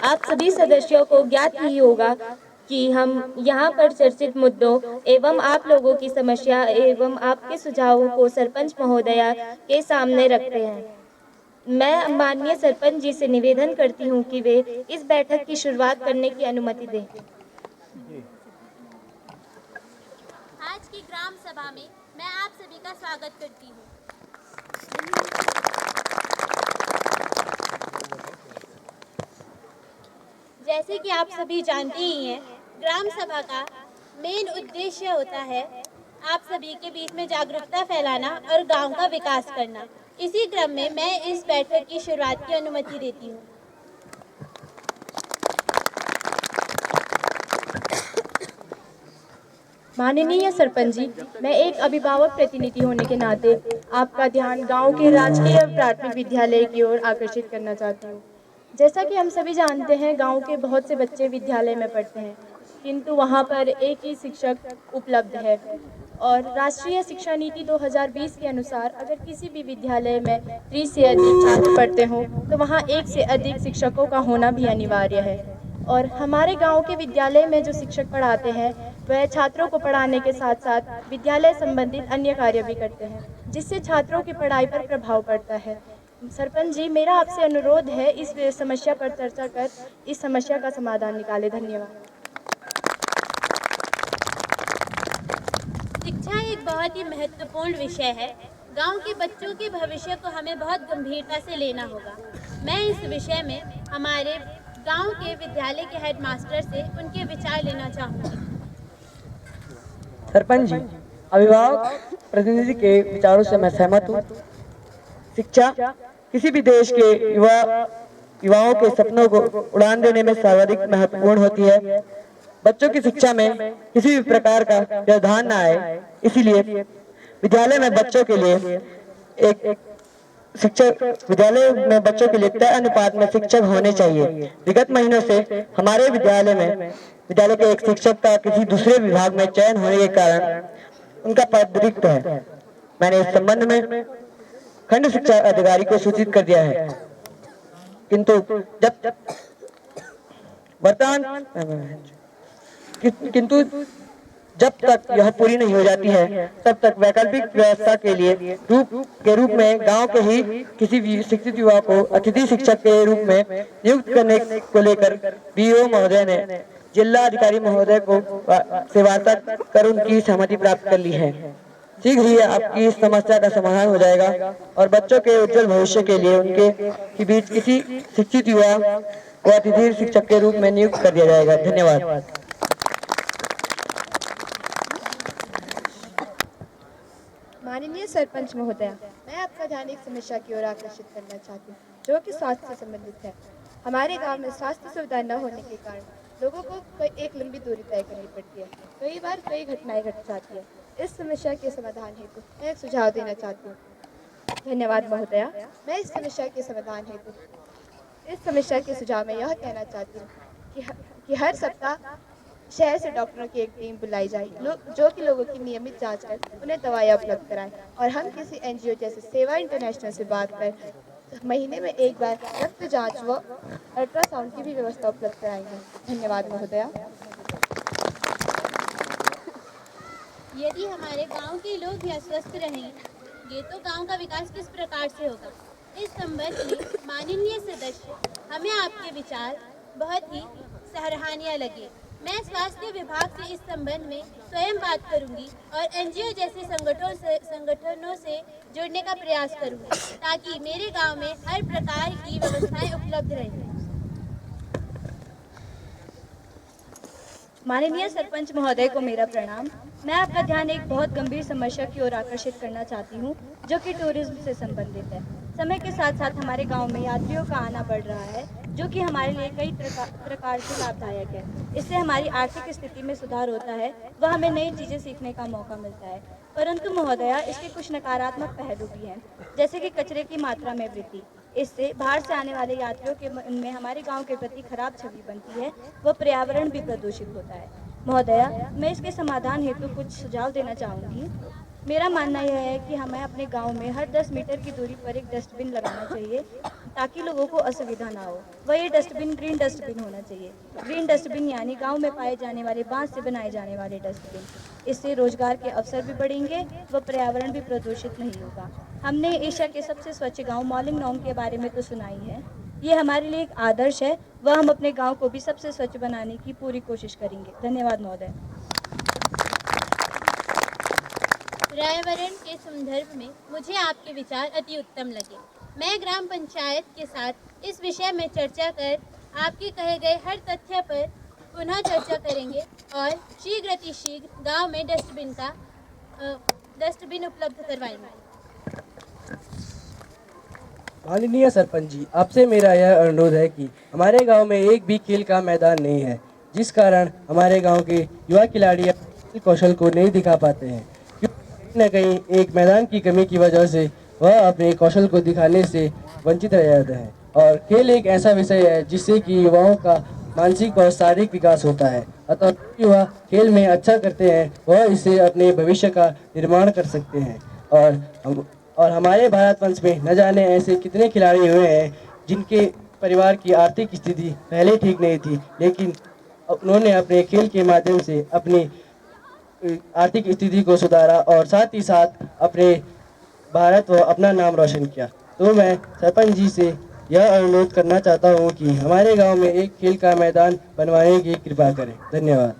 आप सभी सदस्यों को ज्ञात ही होगा कि हम यहाँ पर चर्चित मुद्दों एवं आप लोगों की समस्या एवं आपके सुझावों को सरपंच महोदया के सामने रखते हैं। मैं माननीय सरपंच जी से निवेदन करती हूँ कि वे इस बैठक की शुरुआत करने की अनुमति दें। आज की ग्राम सभा में मैं आप सभी का स्वागत करती हूँ। जैसे कि आप सभी जानते ही हैं, ग्राम सभा का मेन उद्देश्य होता है आप सभी के बीच में जागरूकता फैलाना और गांव का विकास करना। इसी क्रम में मैं इस बैठक की शुरुआत की अनुमति देती हूँ। माननीय सरपंच जी, मैं एक अभिभावक प्रतिनिधि होने के नाते आपका ध्यान गांव के राजकीय प्राथमिक विद्यालय की ओर आकर्षित करना चाहती हूँ। जैसा कि हम सभी जानते हैं, गांव के बहुत से बच्चे विद्यालय में पढ़ते हैं, किंतु वहां पर एक ही शिक्षक उपलब्ध है। और राष्ट्रीय शिक्षा नीति 2020 के अनुसार अगर किसी भी विद्यालय में 30 से अधिक छात्र पढ़ते हों, तो वहां एक से अधिक शिक्षकों का होना भी अनिवार्य है। और हमारे गांव के विद्यालय में जो शिक्षक पढ़ाते हैं, वह छात्रों को पढ़ाने के साथ साथ विद्यालय संबंधित अन्य कार्य भी करते हैं, जिससे छात्रों की पढ़ाई पर प्रभाव पड़ता है। सरपंच जी, मेरा आपसे अनुरोध है, इस समस्या पर चर्चा कर इस समस्या का समाधान निकाले। धन्यवाद। शिक्षा एक बहुत ही महत्वपूर्ण विषय है। गांव के बच्चों के भविष्य को हमें बहुत गंभीरता से लेना होगा। मैं इस विषय में हमारे गांव के विद्यालय के हेडमास्टर से उनके विचार लेना चाहूँगी। सरपंच जी, अभिभावक प्रतिनिधि के विचारों से मैं सहमत हूँ। शिक्षा किसी भी देश के युवाओं के सपनों को उड़ान देने में सर्वाधिक महत्वपूर्ण होती है। बच्चों की शिक्षा में किसी भी प्रकार का व्यवधान न आए, इसीलिए विद्यालय में बच्चों के लिए एक शिक्षक विद्यालय में बच्चों के लिए तय अनुपात में शिक्षक होने चाहिए। विगत महीनों से हमारे विद्यालय के एक शिक्षक का किसी दूसरे विभाग में चयन होने के कारण उनका पद रिक्त है। मैंने इस संबंध में खंड शिक्षा अधिकारी को सूचित कर दिया है, किंतु जब वर्तमान किंतु जब तक यह पूरी नहीं हो जाती है, तब तक वैकल्पिक व्यवस्था के रूप में गांव के ही किसी भी शिक्षित युवा को अतिथि शिक्षक के रूप में नियुक्त करने को लेकर बीओ महोदय ने जिला अधिकारी महोदय को से वार्ता कर उनकी सहमति प्राप्त कर ली है। शीघ्र ही आपकी इस समस्या का समाधान हो जाएगा और बच्चों के उज्जवल भविष्य के लिए उनके के बीच किसी शिक्षित युवा को अतिथि शिक्षक के रूप में नियुक्त कर दिया जाएगा। धन्यवाद। माननीय सरपंच महोदया, मैं आपका ध्यान एक समस्या की ओर आकर्षित करना चाहती हूँ, जो कि स्वास्थ्य से संबंधित है। हमारे गांव में स्वास्थ्य सुविधा न होने के कारण लोगों को एक लंबी दूरी तय करनी पड़ती है। कई बार कई घटनाएं घट जाती है। इस समस्या के समाधान हेतु मैं एक सुझाव देना चाहती हूँ। धन्यवाद महोदया। मैं इस समस्या के सुझाव में यह कहना चाहती हूँ कि हर सप्ताह शहर से डॉक्टरों की एक टीम बुलाई जाए, जो कि लोगों की नियमित जांच कर उन्हें दवाइयाँ उपलब्ध कराएं। और हम किसी एनजीओ जैसे सेवा इंटरनेशनल से बात कर महीने में एक बार रक्त जांच व अल्ट्रासाउंड की भी व्यवस्था उपलब्ध कराएंगे। धन्यवाद महोदया। यदि हमारे गांव के लोग यहाँ स्वस्थ रहेंगे तो गांव का विकास किस प्रकार से होगा। इस संबंध में माननीय सदस्य, हमें आपके विचार बहुत ही सराहनीय लगे। मैं स्वास्थ्य विभाग से इस संबंध में स्वयं बात करूंगी और एनजीओ जैसे संगठनों से जुड़ने का प्रयास करूंगी, ताकि मेरे गांव में हर प्रकार की व्यवस्थाएं उपलब्ध रहें। माननीय सरपंच महोदय को मेरा प्रणाम। मैं आपका ध्यान एक बहुत गंभीर समस्या की ओर आकर्षित करना चाहती हूँ, जो कि टूरिज्म से संबंधित है। समय के साथ साथ हमारे गांव में यात्रियों का आना बढ़ रहा है, जो कि हमारे लिए कई प्रकार से लाभदायक है। इससे हमारी आर्थिक स्थिति में सुधार होता है व हमें नई चीज़ें सीखने का मौका मिलता है। परंतु महोदया, इसके कुछ नकारात्मक पहलू भी हैं, जैसे कि कचरे की मात्रा में वृद्धि। इससे बाहर से आने वाले यात्रियों के मन में हमारे गांव के प्रति खराब छवि बनती है व पर्यावरण भी प्रदूषित होता है। महोदया, मैं इसके समाधान हेतु कुछ सुझाव देना चाहूँगी। मेरा मानना यह है कि हमें अपने गांव में हर 10 मीटर की दूरी पर एक डस्टबिन लगाना चाहिए ताकि लोगों को असुविधा ना हो। वह ये डस्टबिन ग्रीन डस्टबिन होना चाहिए। ग्रीन डस्टबिन यानी गांव में पाए जाने वाले बांस से बनाए जाने वाले डस्टबिन। इससे रोजगार के अवसर भी बढ़ेंगे व पर्यावरण भी प्रदूषित नहीं होगा। हमने एशिया के सबसे स्वच्छ गाँव मॉलिंगनोम के बारे में तो सुना ही है। ये हमारे लिए एक आदर्श है। वह हम अपने गाँव को भी सबसे स्वच्छ बनाने की पूरी कोशिश करेंगे। धन्यवाद महोदय। पर्यावरण के संदर्भ में मुझे आपके विचार अति उत्तम लगे। मैं ग्राम पंचायत के साथ इस विषय में चर्चा कर आपके कहे गए हर तथ्य पर पुनः चर्चा करेंगे और शीघ्र अतिशीघ्र गांव में डस्टबिन उपलब्ध करवाएंगे। माननीय सरपंच जी, आपसे मेरा यह अनुरोध है कि हमारे गांव में एक भी खेल का मैदान नहीं है, जिस कारण हमारे गांव के युवा खिलाड़ी अपने कौशल को नहीं दिखा पाते हैं। कहीं न कहीं एक मैदान की कमी की वजह से वह अपने कौशल को दिखाने से वंचित रह जाते हैं। और खेल एक ऐसा विषय है जिससे कि युवाओं का मानसिक और शारीरिक विकास होता है। अतः युवा खेल में अच्छा करते हैं, वह इससे अपने भविष्य का निर्माण कर सकते हैं। और हमारे भारत वंश में न जाने ऐसे कितने खिलाड़ी हुए हैं जिनके परिवार की आर्थिक स्थिति पहले ठीक नहीं थी, लेकिन उन्होंने अपने खेल के माध्यम से अपनी आर्थिक स्थिति को सुधारा और साथ ही साथ अपने भारत व अपना नाम रोशन किया। तो मैं सरपंच जी से यह अनुरोध करना चाहता हूँ कि हमारे गांव में एक खेल का मैदान बनवाने की कृपा करें। धन्यवाद।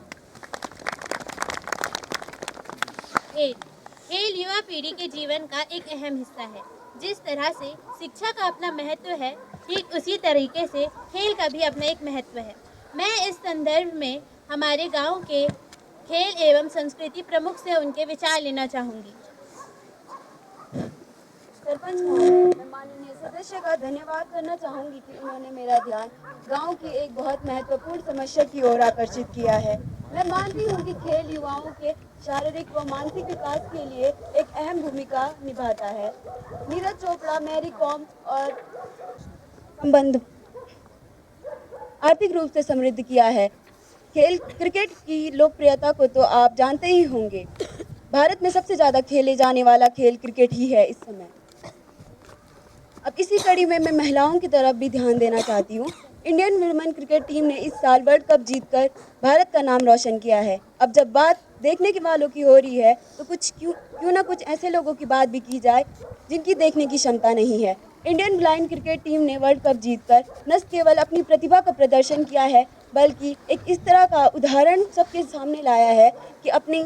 खेल युवा पीढ़ी के जीवन का एक अहम हिस्सा है। जिस तरह से शिक्षा का अपना महत्व है, ठीक उसी तरीके से खेल का भी अपना एक महत्व है। मैं इस संदर्भ में हमारे गांव के खेल एवं संस्कृति प्रमुख से उनके विचार लेना चाहूँगी। सरपंच महोदय, मैं माननीय सदस्य का धन्यवाद करना चाहूँगी कि उन्होंने मेरा ध्यान गांव की एक बहुत महत्वपूर्ण समस्या की ओर आकर्षित किया है। मैं मानती हूँ कि खेल युवाओं के शारीरिक व मानसिक विकास के लिए एक अहम भूमिका निभाता है। नीरज चोपड़ा, मैरी कॉम और संबंध आर्थिक रूप से समृद्ध किया है। खेल क्रिकेट की लोकप्रियता को तो आप जानते ही होंगे। भारत में सबसे ज़्यादा खेले जाने वाला खेल क्रिकेट ही है इस समय। अब इसी कड़ी में मैं महिलाओं की तरफ भी ध्यान देना चाहती हूँ। इंडियन वुमेन क्रिकेट टीम ने इस साल वर्ल्ड कप जीतकर भारत का नाम रोशन किया है। अब जब बात देखने के वालों की हो रही है तो क्यों ना कुछ ऐसे लोगों की बात भी की जाए जिनकी देखने की क्षमता नहीं है। इंडियन ब्लाइंड क्रिकेट टीम ने वर्ल्ड कप जीतकर न केवल अपनी प्रतिभा का प्रदर्शन किया है, बल्कि एक इस तरह का उदाहरण सबके सामने लाया है कि अपनी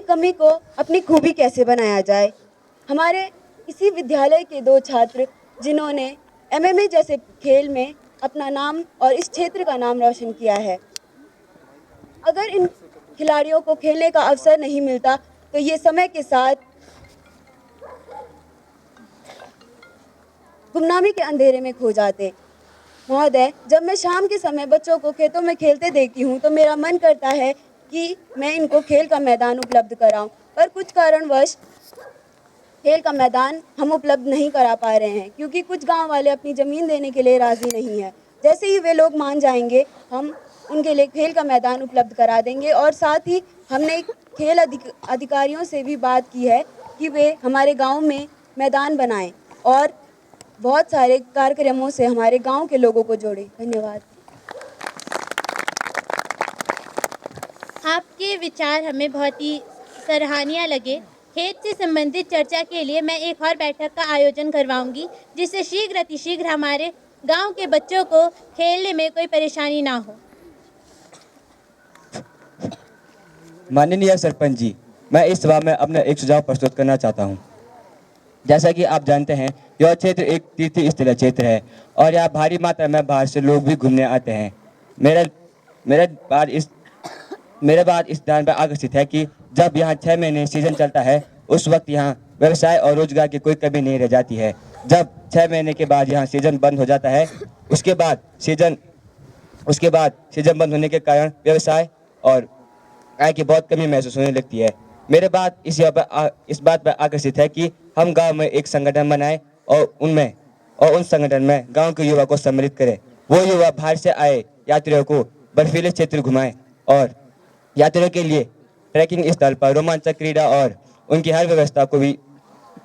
कमी को अपनी खूबी कैसे बनाया जाए। हमारे इसी विद्यालय के 2 छात्र जिन्होंने MMA जैसे खेल में अपना नाम और इस क्षेत्र का नाम रोशन किया है। अगर इन खिलाड़ियों को खेलने का अवसर नहीं मिलता तो ये समय के साथ गुमनामी के अंधेरे में खो जाते। महोदय, जब मैं शाम के समय बच्चों को खेतों में खेलते देखती हूँ तो मेरा मन करता है कि मैं इनको खेल का मैदान उपलब्ध कराऊं, पर कुछ कारणवश खेल का मैदान हम उपलब्ध नहीं करा पा रहे हैं, क्योंकि कुछ गांव वाले अपनी ज़मीन देने के लिए राज़ी नहीं है। जैसे ही वे लोग मान जाएंगे, हम उनके लिए खेल का मैदान उपलब्ध करा देंगे। और साथ ही हमने खेल अधिकारियों से भी बात की है कि वे हमारे गांव में मैदान बनाएं और बहुत सारे कार्यक्रमों से हमारे गांव के लोगों को जोड़ें। धन्यवाद। आपके विचार हमें बहुत ही सराहनीय लगे। खेल से संबंधित चर्चा के लिए मैं एक और बैठक का आयोजन करवाऊंगी, जिससे शीघ्र अतिशीघ्र हमारे गांव के बच्चों को खेलने में कोई परेशानी ना हो। माननीय सरपंच जी, मैं इस सभा में अपना एक सुझाव प्रस्तुत करना चाहता हूं। जैसा कि आप जानते हैं, यह क्षेत्र एक तीर्थ स्थल क्षेत्र है और यहाँ भारी मात्रा में बाहर से लोग भी घूमने आते हैं। मेरे बात इस ध्यान पर आकर्षित है कि जब यहाँ 6 महीने सीजन चलता है, उस वक्त यहाँ व्यवसाय और रोजगार की कोई कमी नहीं रह जाती है। जब 6 महीने के बाद यहाँ सीजन बंद हो जाता है, उसके बाद सीजन बंद होने के कारण व्यवसाय और आय की बहुत कमी महसूस होने लगती है। मेरे बात इस बात पर आकर्षित है कि हम गांव में एक संगठन बनाएं और उन संगठन में गांव के युवा को सम्मिलित करें। वो युवा बाहर से आए यात्रियों को बर्फीले क्षेत्र घुमाएं और यात्रियों के लिए ट्रैकिंग स्थल पर रोमांचक क्रीड़ा और उनकी हर व्यवस्था को भी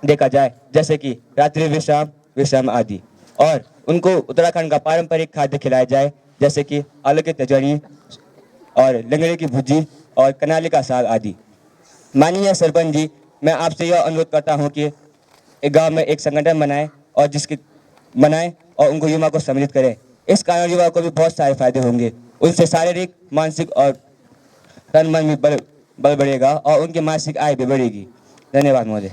देखा जाए, जैसे कि रात्रि विश्राम आदि, और उनको उत्तराखंड का पारंपरिक खाद्य खिलाया जाए, जैसे कि आलू की तिजोरी और लंगड़े की भुजी और कनाली का साग आदि। माननीय सरपंच जी, मैं आपसे यह अनुरोध करता हूँ कि एक गांव में एक संगठन बनाएं और उनको युवा को सम्मिलित करें। इस कारण युवा को भी बहुत सारे फायदे होंगे। उनसे शारीरिक, मानसिक और तन मन में बल बढ़ेगा और उनकी मासिक आय भी बढ़ेगी। धन्यवाद महोदय।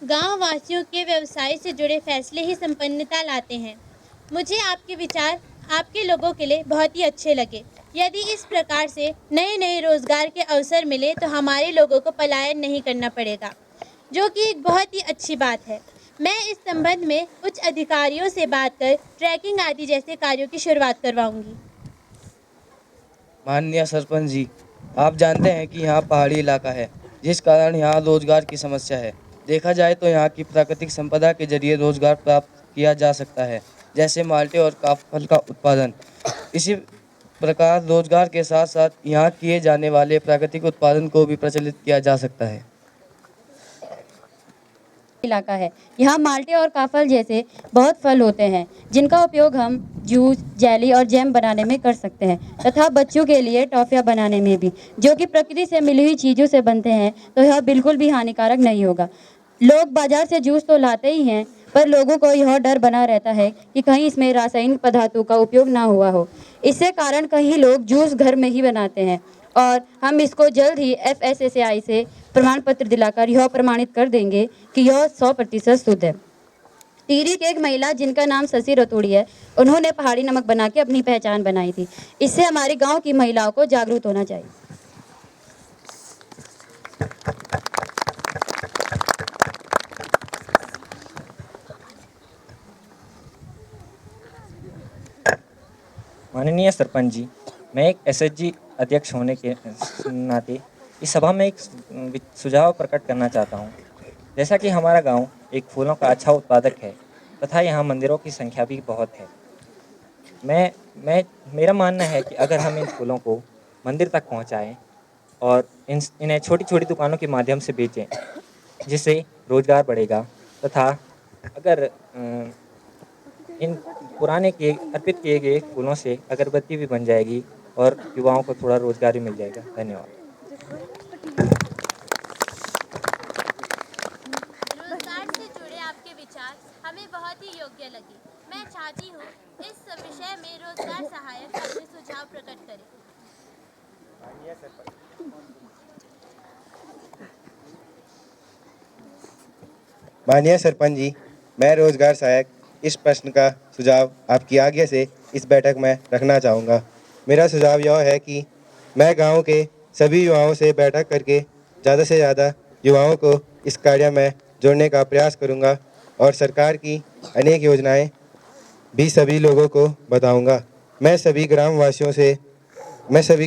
गांव वासियों के व्यवसाय से जुड़े फैसले ही संपन्नता लाते हैं। मुझे आपके विचार आपके लोगों के लिए बहुत ही अच्छे लगे। यदि इस प्रकार से नए नए रोजगार के अवसर मिले तो हमारे लोगों को पलायन नहीं करना पड़ेगा, जो कि एक बहुत ही अच्छी बात है। मैं इस संबंध में उच्च अधिकारियों से बात कर ट्रैकिंग आदि जैसे कार्यों की शुरुआत करवाऊंगी। माननीय सरपंच जी, आप जानते हैं कि यहाँ पहाड़ी इलाका है, जिस कारण यहाँ रोजगार की समस्या है। देखा जाए तो यहाँ की प्राकृतिक संपदा के जरिए रोजगार प्राप्त किया जा सकता है, जैसे माल्टे और काफल का उत्पादन। इसी प्रकार रोजगार के साथ साथ यहाँ किए जाने वाले प्राकृतिक उत्पादन को भी प्रचलित किया जा सकता है। इलाका है, यहाँ माल्टे और काफल जैसे बहुत फल होते हैं, जिनका उपयोग हम जूस, जेली और जैम बनाने में कर सकते हैं, तथा बच्चों के लिए टॉफियाँ बनाने में भी, जो कि प्रकृति से मिली हुई चीज़ों से बनते हैं, तो यह बिल्कुल भी हानिकारक नहीं होगा। लोग बाजार से जूस तो लाते ही हैं, पर लोगों को यह डर बना रहता है कि कहीं इसमें रासायनिक पदार्थों का उपयोग ना हुआ हो। इससे कारण कहीं लोग जूस घर में ही बनाते हैं, और हम इसको जल्द ही FSSAI से प्रमाण पत्र दिलाकर यह प्रमाणित कर देंगे कि यह 100% शुद्ध है। टिहरी की एक महिला जिनका नाम शशि रतोड़ी है, उन्होंने पहाड़ी नमक बना के अपनी पहचान बनाई थी। इससे हमारे गांव की महिलाओं को जागरूक होना चाहिए। माननीय सरपंच जी, मैं एक SHG अध्यक्ष होने के नाते इस सभा में एक सुझाव प्रकट करना चाहता हूँ। जैसा कि हमारा गांव एक फूलों का अच्छा उत्पादक है तथा यहाँ मंदिरों की संख्या भी बहुत है। मेरा मानना है कि अगर हम इन फूलों को मंदिर तक पहुँचाएँ और इन्हें छोटी छोटी दुकानों के माध्यम से बेचें, जिससे रोजगार बढ़ेगा, तथा अगर इन पुराने अर्पित किए गए फूलों से अगरबत्ती भी बन जाएगी और युवाओं को थोड़ा रोजगार भी मिल जाएगा। धन्यवाद। रोजगार से जुड़े आपके विचार हमें बहुत ही योग्य लगे। मैं चाहती हूँ इस विषय में रोजगार सहायक अपने सुझाव प्रकट करें। माननीय सरपंच जी, मैं रोजगार सहायक इस प्रश्न का सुझाव आपकी आज्ञा से इस बैठक में रखना चाहूँगा। मेरा सुझाव यह है कि मैं गांव के सभी युवाओं से बैठक करके ज़्यादा से ज़्यादा युवाओं को इस कार्य में जोड़ने का प्रयास करूंगा और सरकार की अनेक योजनाएं भी सभी लोगों को बताऊंगा। मैं सभी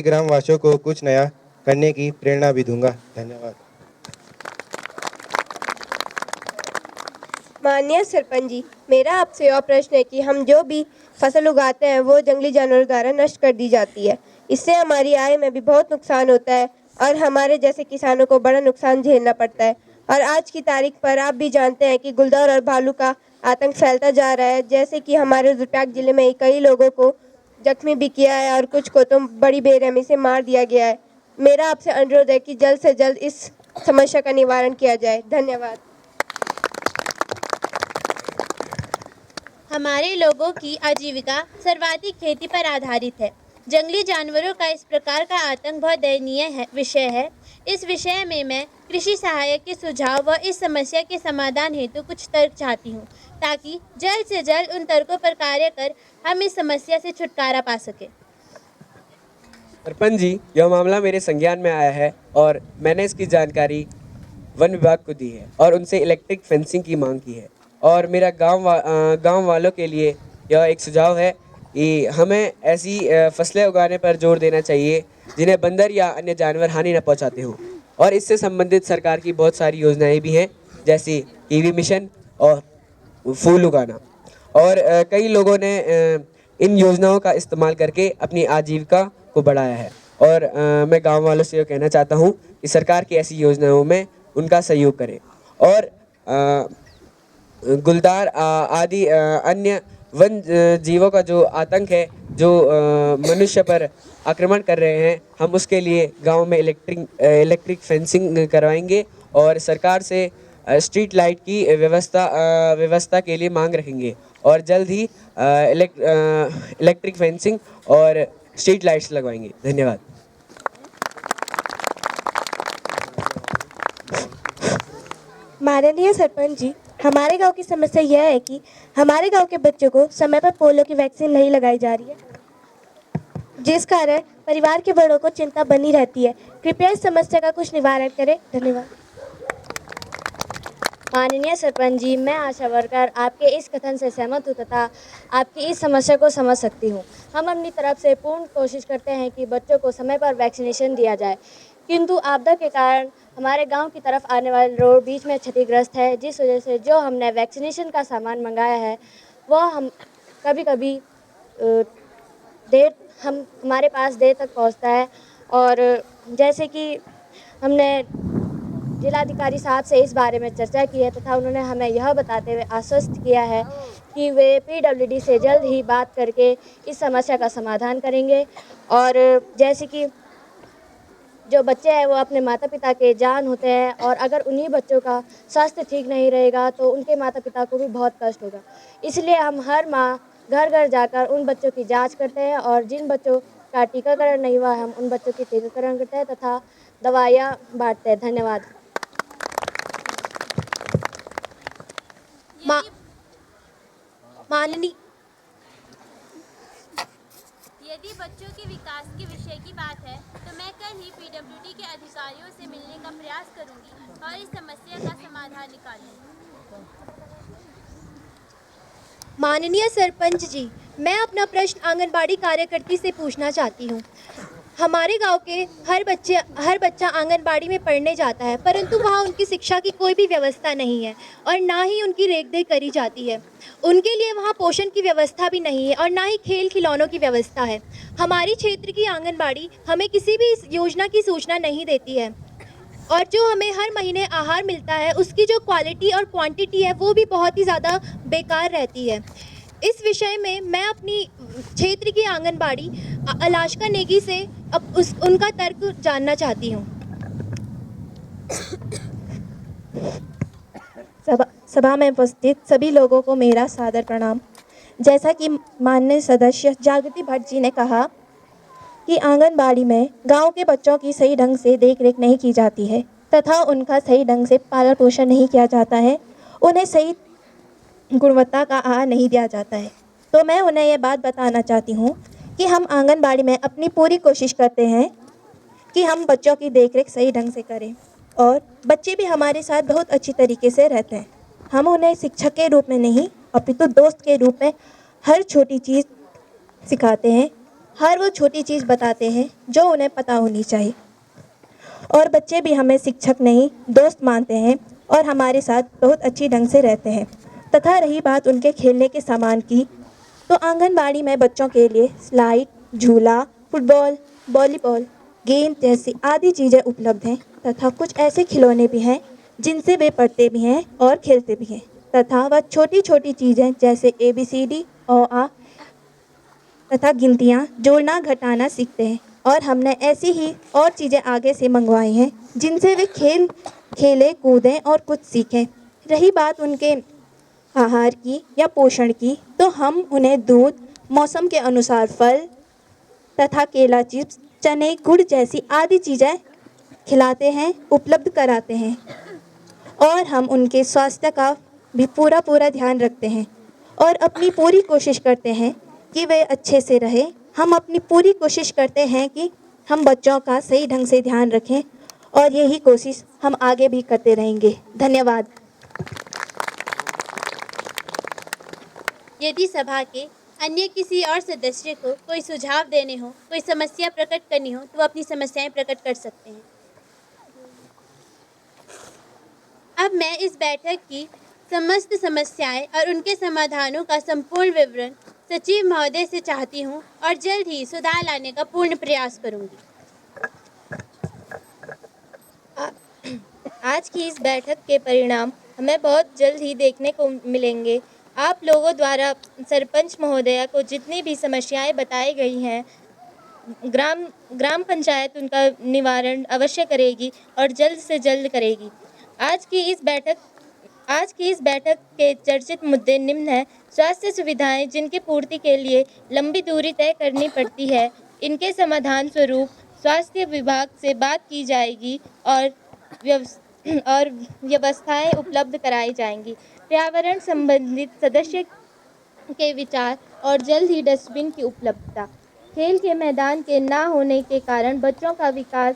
ग्रामवासियों को कुछ नया करने की प्रेरणा भी दूंगा। धन्यवाद। माननीय सरपंच जी, मेरा आपसे यह प्रश्न है कि हम जो भी फसल उगाते हैं वो जंगली जानवरों द्वारा नष्ट कर दी जाती है। इससे हमारी आय में भी बहुत नुकसान होता है और हमारे जैसे किसानों को बड़ा नुकसान झेलना पड़ता है। और आज की तारीख पर आप भी जानते हैं कि गुलदार और भालू का आतंक फैलता जा रहा है, जैसे कि हमारे रुद्रप्रयाग जिले में कई लोगों को जख्मी भी किया है और कुछ को तो बड़ी बेरहमी से मार दिया गया है। मेरा आपसे अनुरोध है कि जल्द से जल्द इस समस्या का निवारण किया जाए। धन्यवाद। हमारे लोगों की आजीविका सर्वाधिक खेती पर आधारित है। जंगली जानवरों का इस प्रकार का आतंक बहुत दयनीय विषय है। इस विषय में मैं कृषि सहायक के सुझाव व इस समस्या के समाधान हेतु कुछ तर्क चाहती हूँ, ताकि जल्द से जल्द उन तर्कों पर कार्य कर हम इस समस्या से छुटकारा पा सकें। सरपंच जी, यह मामला मेरे संज्ञान में आया है और मैंने इसकी जानकारी वन विभाग को दी है और उनसे इलेक्ट्रिक फेंसिंग की मांग की है। और मेरा गांव वालों के लिए यह एक सुझाव है कि हमें ऐसी फसलें उगाने पर जोर देना चाहिए जिन्हें बंदर या अन्य जानवर हानि न पहुंचाते हों। और इससे संबंधित सरकार की बहुत सारी योजनाएं भी हैं, जैसे कीवी मिशन और फूल उगाना। और कई लोगों ने इन योजनाओं का इस्तेमाल करके अपनी आजीविका को बढ़ाया है। और मैं गांव वालों से ये कहना चाहता हूँ कि सरकार की ऐसी योजनाओं में उनका सहयोग करें। और गुलदार आदि अन्य वन जीवों का जो आतंक है, जो मनुष्य पर आक्रमण कर रहे हैं, हम उसके लिए गांव में इलेक्ट्रिक फेंसिंग करवाएंगे और सरकार से स्ट्रीट लाइट की व्यवस्था के लिए मांग रखेंगे और जल्द ही इलेक्ट्रिक फेंसिंग और स्ट्रीट लाइट्स लगवाएंगे। धन्यवाद। माननीय सरपंच जी, हमारे गांव की समस्या यह है कि हमारे गांव के बच्चों को समय पर पोलियो की वैक्सीन नहीं लगाई जा रही है, जिस कारण परिवार के बड़ों को चिंता बनी रहती है। कृपया इस समस्या का कुछ निवारण करें। धन्यवाद। माननीय सरपंच जी, मैं आशा वर्कर आपके इस कथन से सहमत हूँ तथा आपकी इस समस्या को समझ सकती हूँ। हम अपनी तरफ से पूर्ण कोशिश करते हैं कि बच्चों को समय पर वैक्सीनेशन दिया जाए, किंतु आपदा के कारण हमारे गांव की तरफ आने वाले रोड बीच में क्षतिग्रस्त है, जिस वजह से जो हमने वैक्सीनेशन का सामान मंगाया है वह हम कभी कभी हमारे पास देर तक पहुंचता है। और जैसे कि हमने जिलाधिकारी साहब से इस बारे में चर्चा की है तथा उन्होंने हमें यह बताते हुए आश्वस्त किया है कि वे PWD से जल्द ही बात करके इस समस्या का समाधान करेंगे। और जैसे कि जो बच्चे हैं वो अपने माता पिता के जान होते हैं, और अगर उन्हीं बच्चों का स्वास्थ्य ठीक नहीं रहेगा तो उनके माता पिता को भी बहुत कष्ट होगा। इसलिए हम हर माह घर घर जाकर उन बच्चों की जांच करते हैं और जिन बच्चों का टीकाकरण नहीं हुआ हम उन बच्चों की टीकाकरण करते हैं तथा दवाइयाँ बांटते हैं। धन्यवाद। माननीय यदि बच्चों के विकास के विषय की बात है तो मैं कल ही PWD के अधिकारियों से मिलने का प्रयास करूंगी और इस समस्या का समाधान निकालूंगी। माननीय सरपंच जी, मैं अपना प्रश्न आंगनबाड़ी कार्यकर्ती से पूछना चाहती हूँ। हमारे गांव के हर बच्चा आंगनबाड़ी में पढ़ने जाता है, परंतु वहाँ उनकी शिक्षा की कोई भी व्यवस्था नहीं है और ना ही उनकी रेखदेख करी जाती है। उनके लिए वहाँ पोषण की व्यवस्था भी नहीं है और ना ही खेल खिलौनों की व्यवस्था है। हमारी क्षेत्र की आंगनबाड़ी हमें किसी भी इस योजना की सूचना नहीं देती है और जो हमें हर महीने आहार मिलता है उसकी जो क्वालिटी और क्वांटिटी है वो भी बहुत ही ज़्यादा बेकार रहती है। इस विषय में मैं अपनी क्षेत्र की आंगनबाड़ी अलाश्का नेगी से उनका तर्क जानना चाहती हूँ। सभा में उपस्थित सभी लोगों को मेरा सादर प्रणाम। जैसा कि माननीय सदस्य जागृति भट्ट जी ने कहा कि आंगनबाड़ी में गांव के बच्चों की सही ढंग से देखरेख नहीं की जाती है तथा उनका सही ढंग से पालन पोषण नहीं किया जाता है, उन्हें सही गुणवत्ता का आहार नहीं दिया जाता है। तो मैं उन्हें यह बात बताना चाहती हूँ कि हम आंगनबाड़ी में अपनी पूरी कोशिश करते हैं कि हम बच्चों की देखरेख सही ढंग से करें और बच्चे भी हमारे साथ बहुत अच्छी तरीके से रहते हैं। हम उन्हें शिक्षक के रूप में नहीं अपितु दोस्त के रूप में हर छोटी चीज़ सिखाते हैं, हर वो छोटी चीज़ बताते हैं जो उन्हें पता होनी चाहिए और बच्चे भी हमें शिक्षक नहीं दोस्त मानते हैं और हमारे साथ बहुत अच्छी ढंग से रहते हैं। तथा रही बात उनके खेलने के सामान की, तो आंगनबाड़ी में बच्चों के लिए स्लाइड, झूला, फुटबॉल, वॉलीबॉल, गेंद जैसी आदि चीज़ें उपलब्ध हैं तथा कुछ ऐसे खिलौने भी हैं जिनसे वे पढ़ते भी हैं और खेलते भी हैं तथा वह छोटी छोटी चीज़ें जैसे ABCD और आ तथा गिनतियाँ जोड़ना घटाना सीखते हैं और हमने ऐसी ही और चीज़ें आगे से मंगवाई हैं जिनसे वे खेलें कूदें और कुछ सीखें। रही बात उनके आहार की या पोषण की, तो हम उन्हें दूध, मौसम के अनुसार फल तथा केला चिप्स, चने, गुड़ जैसी आदि चीज़ें खिलाते हैं, उपलब्ध कराते हैं और हम उनके स्वास्थ्य का भी पूरा ध्यान रखते हैं और अपनी पूरी कोशिश करते हैं कि वे अच्छे से रहें। हम अपनी पूरी कोशिश करते हैं कि हम बच्चों का सही ढंग से ध्यान रखें और यही कोशिश हम आगे भी करते रहेंगे। धन्यवाद। यदि सभा के अन्य किसी और सदस्य को कोई सुझाव देने हो, कोई समस्या प्रकट करनी हो तो वो अपनी समस्याएं प्रकट कर सकते हैं। अब मैं इस बैठक की समस्त समस्याएं और उनके समाधानों का संपूर्ण विवरण सचिव महोदय से चाहती हूँ और जल्द ही सुधार लाने का पूर्ण प्रयास करूँगी। आज की इस बैठक के परिणाम हमें बहुत जल्द ही देखने को मिलेंगे। आप लोगों द्वारा सरपंच महोदया को जितनी भी समस्याएं बताई गई हैं, ग्राम पंचायत उनका निवारण अवश्य करेगी और जल्द से जल्द करेगी। आज की इस बैठक के चर्चित मुद्दे निम्न हैं। स्वास्थ्य सुविधाएं जिनकी पूर्ति के लिए लंबी दूरी तय करनी पड़ती है, इनके समाधान स्वरूप स्वास्थ्य विभाग से बात की जाएगी और व्यवस्थाएं उपलब्ध कराई जाएंगी। पर्यावरण संबंधित सदस्य के विचार और जल्द ही डस्टबिन की उपलब्धता। खेल के मैदान के ना होने के कारण बच्चों का विकास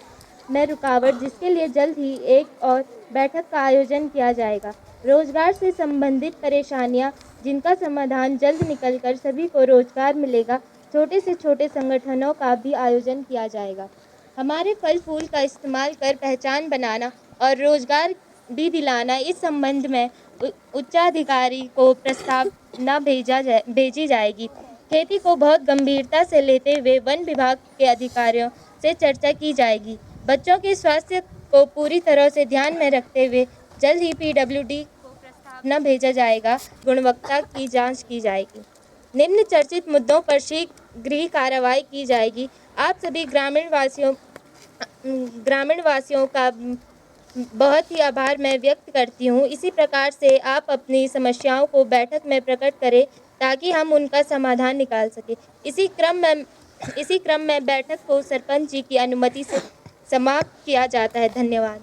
में रुकावट, जिसके लिए जल्द ही एक और बैठक का आयोजन किया जाएगा। रोजगार से संबंधित परेशानियां जिनका समाधान जल्द निकलकर सभी को रोजगार मिलेगा, छोटे से छोटे संगठनों का भी आयोजन किया जाएगा। हमारे फल फूल का इस्तेमाल कर पहचान बनाना और रोजगार भी दिलाना, इस संबंध में उच्चाधिकारी को प्रस्तावना भेजी जाएगी। खेती को बहुत गंभीरता से लेते हुए वन विभाग के अधिकारियों से चर्चा की जाएगी। बच्चों के स्वास्थ्य को पूरी तरह से ध्यान में रखते हुए जल्द ही PWD को प्रस्तावना भेजा जाएगा। गुणवत्ता की जांच की जाएगी। निम्न चर्चित मुद्दों पर शीघ्र कार्रवाई की जाएगी। आप सभी ग्रामीण वासियों का बहुत ही आभार मैं व्यक्त करती हूँ। इसी प्रकार से आप अपनी समस्याओं को बैठक में प्रकट करें ताकि हम उनका समाधान निकाल सकें। इसी क्रम में बैठक को सरपंच जी की अनुमति से समाप्त किया जाता है। धन्यवाद।